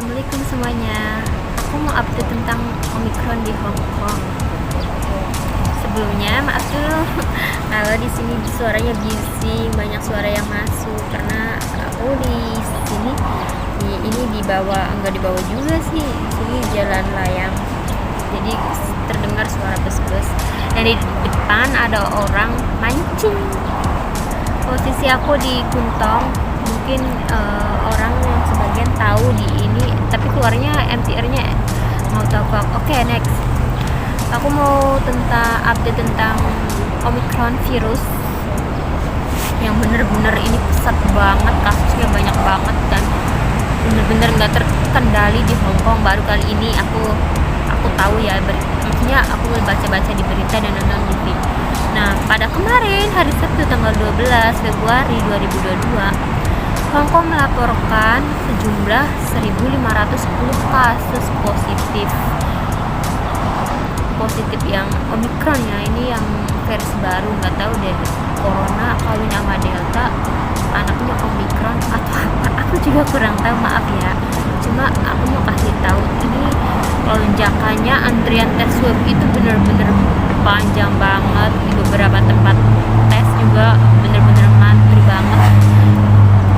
Assalamualaikum semuanya. Aku mau update tentang Omicron di Hong Kong. Sebelumnya maaf dulu kalau di sini suaranya bising, banyak suara yang masuk karena aku di sini ini enggak dibawa juga sih. Di sini jalan layang. Jadi terdengar suara bus-bus. Dan di depan ada orang mancing. Posisi aku di Kuntong. Mungkin orang yang sebagian tahu di ini, tapi keluarnya MTR-nya mau tapak. Oke, next. Aku mau update tentang Omicron virus yang bener-bener ini pesat banget, kasusnya banyak banget dan bener-bener nggak terkendali di Hong Kong. Baru kali ini aku tahu ya, maksudnya aku baca-baca di berita dan nonton TV. Nah, pada kemarin hari Sabtu tanggal 12 Februari 2022, Hong Kong melaporkan sejumlah 1.510 kasus positif yang Omicron ya. Ini yang versi baru, nggak tahu deh, corona kawin sama delta anaknya Omicron atau apa, aku juga kurang tahu, maaf ya. Cuma aku mau kasih tahu, ini lonjakannya antrian tes swab itu bener-bener panjang banget. Di beberapa tempat tes juga bener-bener ngantri banget.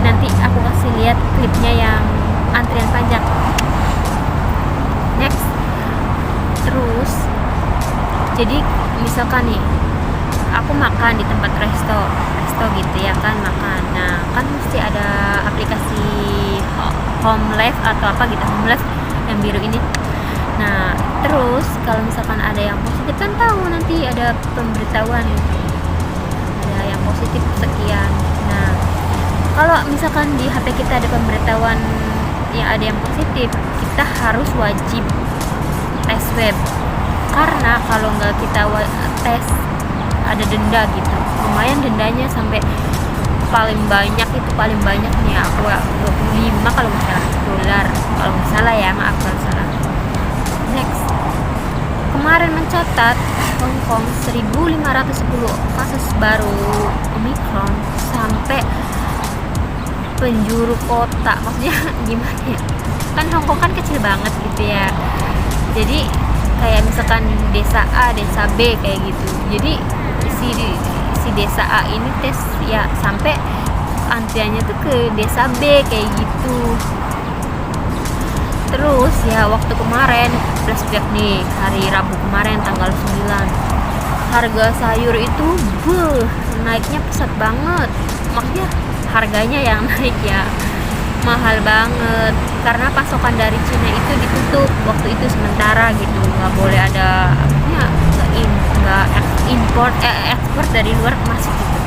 Nanti aku kasih lihat klipnya yang antrian panjang. Next. Terus jadi misalkan nih aku makan di tempat resto gitu ya kan, makan. Nah, kan mesti ada aplikasi Home Life atau apa gitu, Home Life yang biru ini. Nah, terus kalau misalkan ada yang positif kan tahu nanti ada pemberitahuan ada yang positif sekian. Nah, kalau misalkan di HP kita ada pemberitahuan yang ada yang positif, kita harus wajib tes web. Karena kalau nggak kita tes ada denda gitu. Lumayan dendanya, sampai paling banyak nih aku 25 kalau nggak salah dolar. Kalau nggak salah ya, maaf kalau salah. Next. Kemarin mencatat Hong Kong 1.510 kasus baru Omicron sampai penjuru kota. Maksudnya gimana ya, kan Hong Kong kan kecil banget gitu ya, jadi kayak misalkan desa A, desa B kayak gitu. Jadi si desa A ini tes ya sampai antriannya tuh ke desa B kayak gitu. Terus ya waktu kemarin flashback nih, hari Rabu kemarin tanggal 9, harga sayur itu naiknya pesat banget. Maksudnya harganya yang naik ya, mahal banget karena pasokan dari Cina itu ditutup waktu itu sementara gitu, nggak boleh ada nggak ekspor dari luar masuk gitu.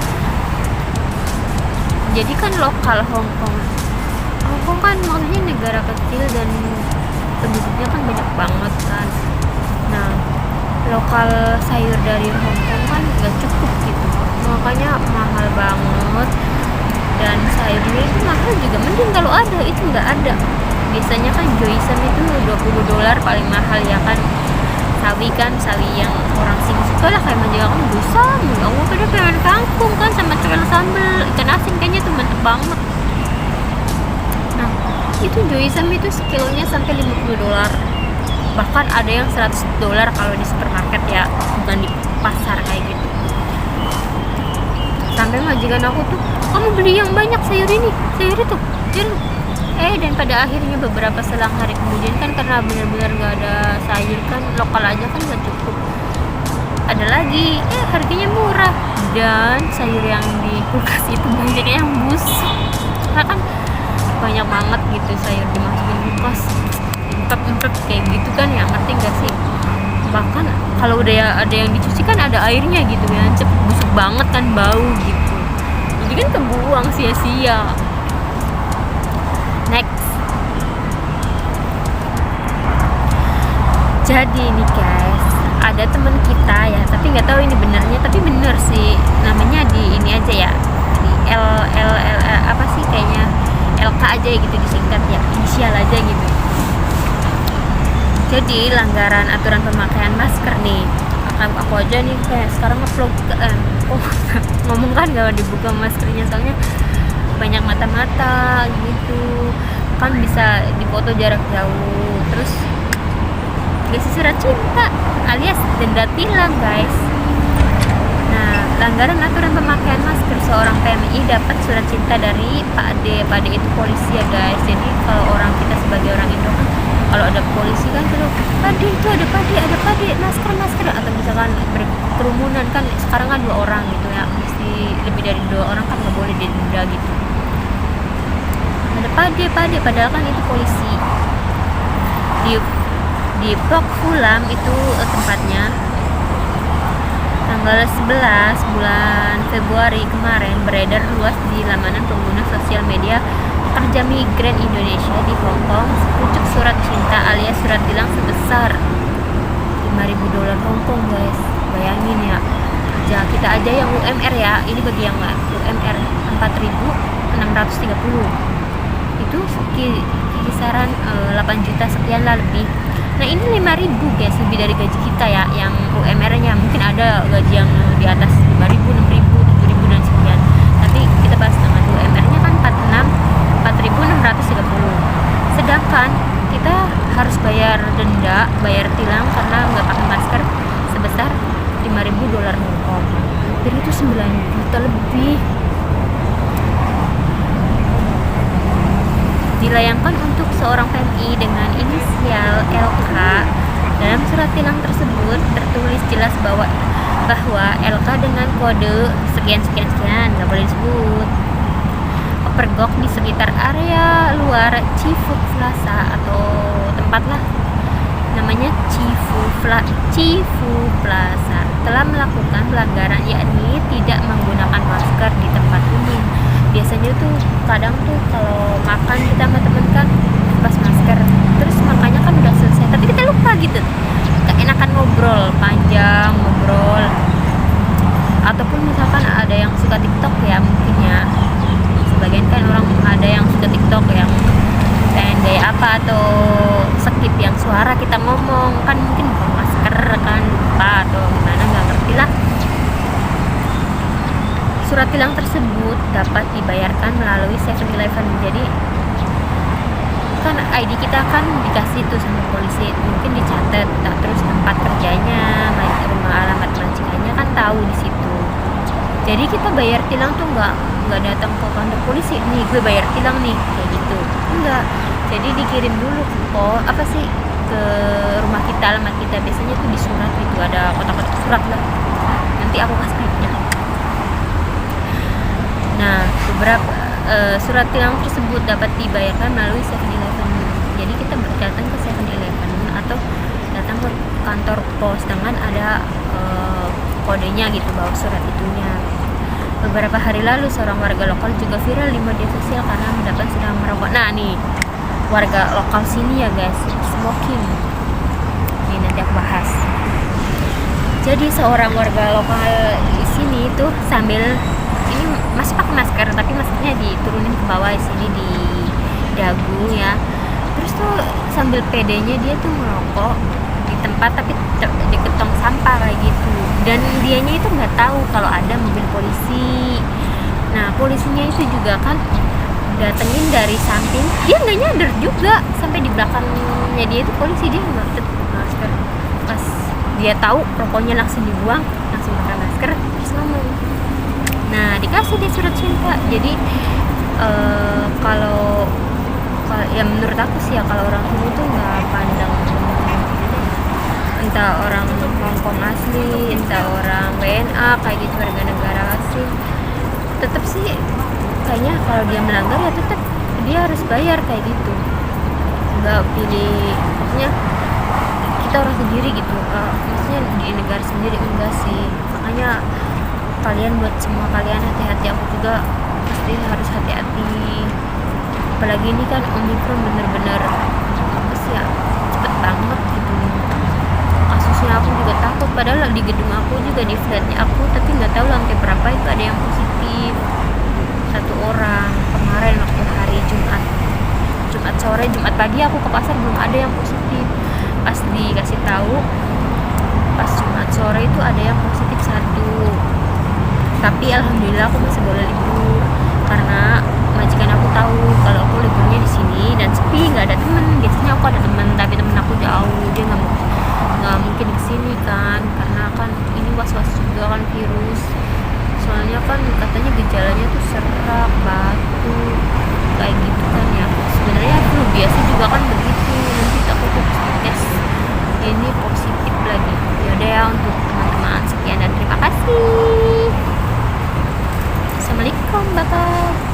Jadi kan lokal Hong Kong kan maksudnya negara kecil dan penduduknya kan banyak banget kan. Nah, lokal sayur dari Hong Kong kan nggak cukup gitu, makanya mahal banget. Dan sayurnya itu mahal juga, mending kalau ada, itu nggak ada. Biasanya kan Joyson itu $20 paling mahal ya kan. Sawi yang orang sini suka lah, kayak menjaga kan busam. Aku pada pengen kangkung kan sama coklat sambal ikan asin, kayaknya tuh mantep banget. Nah, itu Joyson itu sekilonya sampai $50. Bahkan ada yang $100 kalau di supermarket ya, bukan di pasar kayak gitu. Sampai majikan aku tuh, kamu beli yang banyak sayur itu, dan pada akhirnya beberapa selang hari kemudian kan, karena benar-benar nggak ada sayur kan, lokal aja kan nggak cukup, ada lagi harganya murah dan sayur yang di kulkas itu banyak yang busuk. Karena kan banyak banget gitu sayur dimasukin kulkas, empet kayak gitu kan ya, ngerti nggak sih? Bahkan kalau udah ada yang dicuci kan ada airnya gitu ya, busuk banget kan, bau gitu. Jadi kan kebuang sia-sia. Next. Jadi nih guys, ada teman kita ya, tapi nggak tahu ini benernya, tapi bener sih, namanya di ini aja ya, di L apa sih, kayaknya LK aja gitu disingkat ya, inisial aja gitu. Jadi langgaran aturan pemakaian masker nih, aku aja nih kayak sekarang ngevlog ngomong kan gak dibuka maskernya, soalnya banyak mata-mata gitu. kan bisa dipoto jarak jauh. Terus dikasih surat cinta alias denda tilang guys. Nah, pelanggaran aturan pemakaian masker, seorang PMI dapat surat cinta dari Pak D. Pak D itu polisi ya guys. Jadi kalau orang kita sebagai orang Indo kan, kalau ada polisi kan kalau Pak D itu ada Pak D masker, atau misalkan berkerumunan kan sekarang kan 2 orang gitu ya, mesti lebih dari 2 orang kan nggak boleh didenda gitu. Ada Pak D padahal kan itu polisi. Di Blok Fulam itu tempatnya. Tanggal 11 bulan Februari kemarin beredar luas di laman pengguna sosial media pekerja migran Indonesia di Hong Kong sepucuk surat cinta alias surat tilang sebesar $5.000 Hong Kong guys. Bayangin ya, kerja kita aja yang UMR ya, ini bagi yang UMR 4.630 itu kisaran 8 juta sekian lah lebih. Nah ini 5.000 guys, lebih dari gaji kita ya yang UMR nya. Mungkin ada gaji yang di atas 5.000, 6.000, 7.000 dan sekian, tapi kita bahas dengan UMR nya kan 4.630. Sedangkan kita harus bayar denda, bayar tilang karena nggak pakai masker sebesar $5.000 Hong Kong. Jadi itu 9 juta lebih. Dilayangkan untuk seorang PMI dengan inisial LK. Dalam surat tilang tersebut tertulis jelas bahwa LK dengan kode sekian nggak boleh disebut, pergok di sekitar area luar Cifu Plaza atau tempat lah namanya Cifu Plaza telah melakukan pelanggaran, yakni tidak menggunakan masker di tempat umum. Biasanya tuh kadang tuh kalau makan kita sama temen kan pas masker, terus makanya kan udah selesai tapi kita lupa gitu, keenakan ngobrol panjang, ataupun misalkan ada yang suka TikTok ya, mungkin ya sebagian kan orang ada yang suka TikTok yang pengen gaya apa atau skip yang suara kita ngomong kan, mungkin bukan masker kan, lupa atau gimana nggak ngerti lah. Surat tilang tersebut dapat dibayarkan melalui 7-Eleven. Jadi kan ID kita kan dikasih tuh sama polisi, mungkin dicatat, terus tempat kerjanya, rumah alamat majikannya kan tahu di situ. Jadi kita bayar tilang tuh nggak datang ke kantor polisi, nih gue bayar tilang nih kayak gitu, enggak. Jadi dikirim dulu ke rumah kita, alamat kita, biasanya tuh di surat itu ada kotak-kotak surat lah, nanti aku kasih linknya. Nah, beberapa surat tilang tersebut dapat dibayarkan melalui 7-Eleven. Jadi kita datang ke 7-Eleven atau datang ke kantor pos dengan ada kodenya gitu, bawa surat itunya. Beberapa hari lalu seorang warga lokal juga viral di media sosial karena mendapat sedang merokok. Nah nih, warga lokal sini ya guys, smoking. Ini nanti aku bahas. Jadi seorang warga lokal di sini tuh sambil ini masih pakai masker tapi maskernya diturunin ke bawah di sini di dagu ya. Terus tuh sambil pedenya dia tuh merokok di tempat tapi deket tong sampah kayak gitu, dan dianya itu nggak tahu kalau ada mobil polisi. Nah polisinya itu juga kan datengin dari samping, dia nggak nyadar juga sampai di belakangnya dia itu polisi, dia nggak pakai masker. Pas dia tahu rokoknya langsung dibuang, langsung pakai masker, terus ngomong. Nah dikasih dia surat cinta. Jadi kalau ya menurut aku sih ya, kalau orang sini tuh nggak pandang entah orang Hongkong asli, entah orang WNA kayak gitu, warga negara asing, tetap sih kayaknya kalau dia melanggar ya tetap dia harus bayar kayak gitu, nggak pilih, maksudnya kita orang sendiri gitu, maksudnya di negara sendiri enggak sih. Makanya kalian, buat semua kalian hati-hati, aku juga pasti harus hati-hati, apalagi ini kan Omicron bener-bener apa sih ya, cepet banget gitu kasusnya. Aku juga takut, padahal di gedung aku juga, di flatnya aku, tapi nggak tahu lantai berapa itu ada yang positif, 1 orang. Kemarin waktu hari Jumat sore, Jumat pagi aku ke pasar belum ada yang positif. Pas dikasih tahu pas Jumat sore itu ada yang positif 1, tapi alhamdulillah aku masih boleh libur karena majikan aku tahu kalau aku liburnya di sini dan sepi, nggak ada temen. Biasanya aku ada temen, tapi temen aku jauh, dia nggak mungkin kesini kan, karena kan ini was-was juga kan virus. Soalnya kan katanya gejalanya tuh serak, batuk, kayak gitu kan ya. Sebenarnya flu biasa juga kan begitu. Nanti aku tuh tes ini positif lagi. Yaudah ya, untuk teman-teman sekian dan terima kasih. Assalamualaikum, bye.